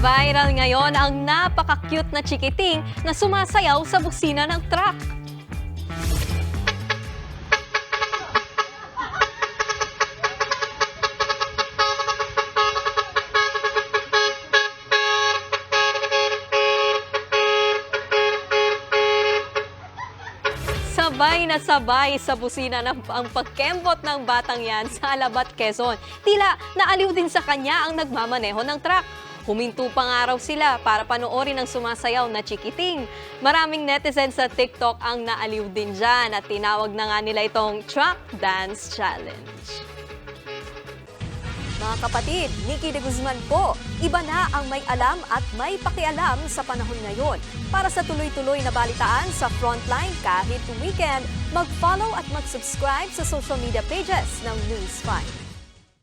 Viral ngayon ang napaka-cute na chikiting na sumasayaw sa busina ng truck. Sabay na sabay sa busina ang pagkembot ng batang yan sa Alabat, Quezon. Tila naaliw din sa kanya ang nagmamaneho ng truck. Huminto pa nga raw sila para panoorin ang sumasayaw na chikiting. Maraming netizens sa TikTok ang naaliw din dyan at tinawag na nga nila itong Truck Dance Challenge. Mga kapatid, Nikki de Guzman po. Iba na ang may alam at may pakialam sa panahon ngayon. Para sa tuloy-tuloy na balitaan sa Frontline kahit weekend, mag-follow at mag-subscribe sa social media pages ng News 5.